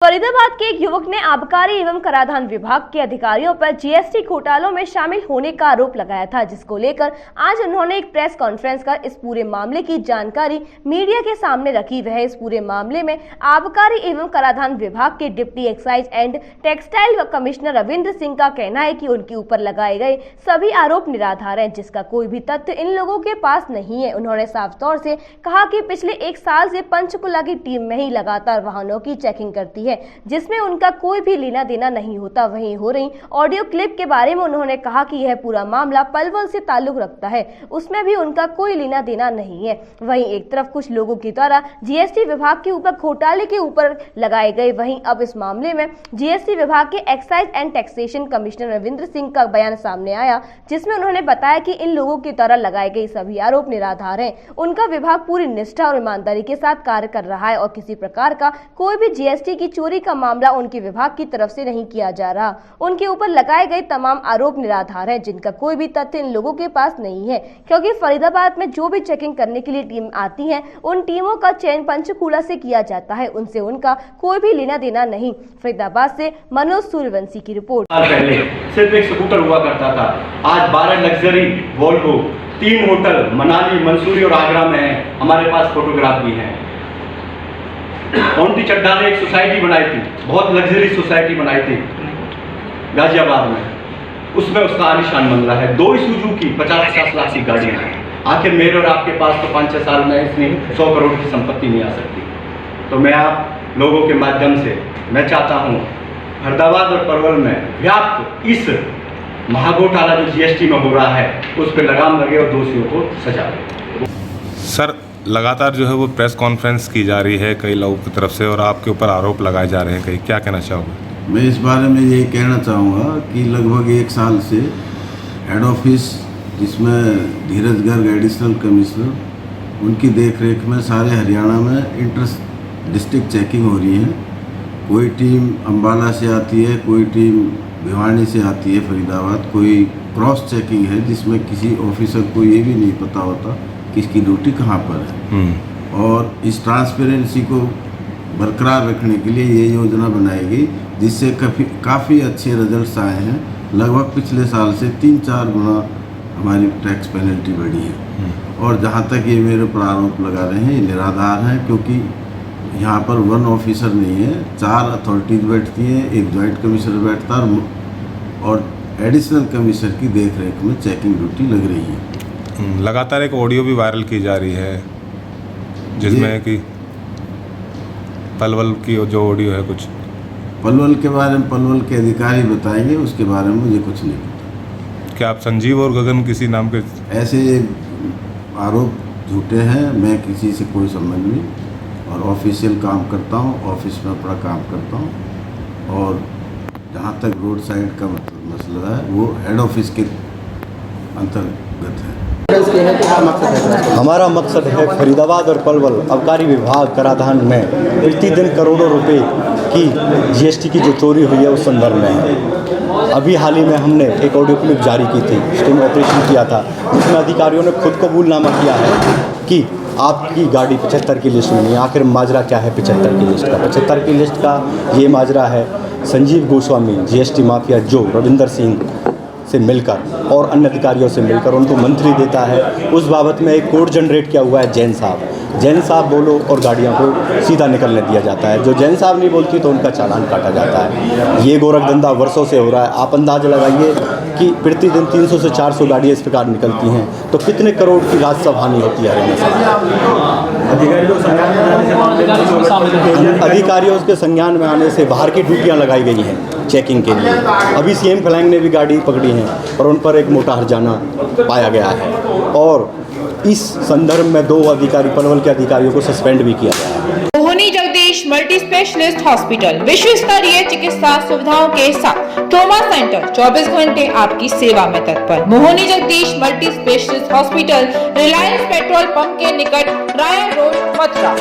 फरीदाबाद के एक युवक ने आबकारी एवं कराधान विभाग के अधिकारियों पर जीएसटी घोटालों में शामिल होने का आरोप लगाया था, जिसको लेकर आज उन्होंने एक प्रेस कॉन्फ्रेंस कर इस पूरे मामले की जानकारी मीडिया के सामने रखी। वह इस पूरे मामले में आबकारी एवं कराधान विभाग के deputy excise and textile commissioner Ravindra Singh का कहना है कि उनके ऊपर लगाए गए सभी आरोप निराधार हैं, जिसका कोई भी तथ्य इन लोगों के पास नहीं है। उन्होंने साफ तौर से कहा कि पिछले 1 साल से पंचकुला की टीम में ही लगातार वाहनों की चेकिंग करती है, जिसमें उनका कोई भी लेना देना नहीं होता। वहीं हो रही ऑडियो क्लिप के बारे में उन्होंने कहा कि यह पूरा मामला पलवल से ताल्लुक रखता है, उसमें भी उनका कोई लेना देना नहीं है। वहीं एक तरफ कुछ लोगों की द्वारा जीएसटी विभाग के ऊपर घोटाले के ऊपर लगाए गए, वहीं अब इस मामले में जीएसटी विभाग के excise and taxation commissioner Ravindra Singh का बयान सामने आया, जिसमें उन्होंने बताया कि इन लोगों की द्वारा लगाए गए सभी आरोप निराधार हैं। उनका विभाग पूरी निष्ठा और ईमानदारी के साथ कार्य कर रहा है और किसी प्रकार का कोई भी जीएसटी की चोरी का मामला उनके विभाग की तरफ से नहीं किया जा रहा। उनके ऊपर लगाए गए तमाम आरोप निराधार हैं, जिनका कोई भी तथ्य इन लोगों के पास नहीं है, क्योंकि फरीदाबाद में जो भी चेकिंग करने के लिए टीम आती है, उन टीमों का चयन पंचकूला से किया जाता है, उनसे उनका कोई भी लेना देना नहीं। फरीदाबाद से मनोज सूर्यवंशी की रिपोर्ट। पहले सिर्फ एक स्कूटर हुआ करता था, आज 12 luxury Volvo, 3 hotel Manali, Mussoorie और आगरा में है। हमारे पास फोटोग्राफ भी है। चड्ढा ने एक सोसाइटी बनाई थी, बहुत लग्जरी सोसाइटी बनाई थी गाजियाबाद में, उसमें उसका आलिशान बंगला है, 2 सुजुकी 50-50 लाख की गाड़ियाँ हैं। आखिर मेरे और आपके पास तो 5-6 साल में इतनी 100 करोड़ की संपत्ति नहीं आ सकती। तो मैं आप लोगों के माध्यम से मैं चाहता हूँ फरीदाबाद और पलवल में व्याप्त इस महाघोटाला जो जीएसटी में हो रहा है उस पर लगाम लगे और दोषियों को सजा दे। सर, लगातार जो है वो प्रेस कॉन्फ्रेंस की जा रही है कई लोगों की तरफ से और आपके ऊपर आरोप लगाए जा रहे हैं कई, क्या कहना चाहोगे? मैं इस बारे में यही कहना चाहूँगा कि लगभग 1 साल से हेड ऑफिस, जिसमें धीरज गर्ग एडिशनल कमिश्नर, उनकी देखरेख में सारे हरियाणा में इंटर डिस्ट्रिक्ट चेकिंग हो रही है। कोई टीम अम्बाला से आती है, कोई टीम भिवानी से आती है फरीदाबाद, कोई क्रॉस चेकिंग है जिसमें किसी ऑफिसर को ये भी नहीं पता होता किसकी ड्यूटी कहाँ पर है। और इस ट्रांसपेरेंसी को बरकरार रखने के लिए ये योजना बनाई गई, जिससे काफ़ी अच्छे रिजल्ट्स आए हैं। लगभग पिछले साल से 3-4 गुना हमारी टैक्स पेनल्टी बढ़ी है। और जहाँ तक ये मेरे पर आरोप लगा रहे हैं, ये निराधार हैं, क्योंकि यहाँ पर 1 ऑफिसर नहीं है, 4 अथॉरिटीज़ बैठती हैं, 1 जॉइंट कमिश्नर बैठता है और एडिशनल कमिश्नर की देखरेख में चेकिंग ड्यूटी लग रही है। लगातार एक ऑडियो भी वायरल की जा रही है जिसमें कि पलवल की जो ऑडियो है, कुछ पलवल के बारे में पलवल के अधिकारी बताएंगे, उसके बारे में मुझे कुछ नहीं पता। क्या आप संजीव और गगन किसी नाम के ऐसे आरोप झूठे हैं। मैं किसी से कोई संबंध नहीं और ऑफिशियल काम करता हूँ, ऑफिस में अपना काम करता हूँ। और जहाँ तक रोड साइड का मसला है वो हेड ऑफिस के अंतर्गत है। हमारा मकसद है फरीदाबाद और पलवल आबकारी विभाग कराधान में प्रतिदिन करोड़ों रुपए की जीएसटी की जो चोरी हुई है उस संदर्भ में है। अभी हाल ही में हमने एक ऑडियो क्लिप जारी की थी, स्टिंग ऑपरेशन किया था, जिसमें अधिकारियों ने खुद कबूलनामा किया है कि आपकी गाड़ी 75 की लिस्ट में नहीं। आखिर माजरा क्या है 75 की लिस्ट का? 75 की लिस्ट का ये माजरा है संजीव गोस्वामी जीएसटी माफिया जो रविंद्र सिंह से मिलकर और अन्य अधिकारियों से मिलकर उनको मंत्री देता है। उस बाबत में एक कोड जनरेट किया हुआ है जैन साहब बोलो और गाड़ियों को सीधा निकलने दिया जाता है। जो जैन साहब नहीं बोलती तो उनका चालान काटा जाता है। ये गोरख धंधा वर्षों से हो रहा है। आप अंदाज़ लगाइए कि प्रतिदिन 300 से 400 गाड़ियाँ इस प्रकार निकलती हैं, तो कितने करोड़ की राजस्व हानि होती है अधिकारियों के संज्ञान में आने से बाहर की ड्यूटियाँ लगाई गई हैं चेकिंग के लिए। अभी सीएम फलैंग ने भी गाड़ी पकड़ी है और उन पर एक मोटा हर्जाना पाया गया है और इस संदर्भ में 2 अधिकारी पलवल के अधिकारियों को सस्पेंड भी किया गया है। मोहनी जगदीश मल्टी स्पेशलिस्ट हॉस्पिटल विश्व स्तरीय चिकित्सा सुविधाओं के साथ ट्रॉमा सेंटर 24 घंटे आपकी सेवा में तत्पर। Mohini Jagdish multi specialist hospital, Reliance petrol pump के निकट, राया रोड, मथुरा।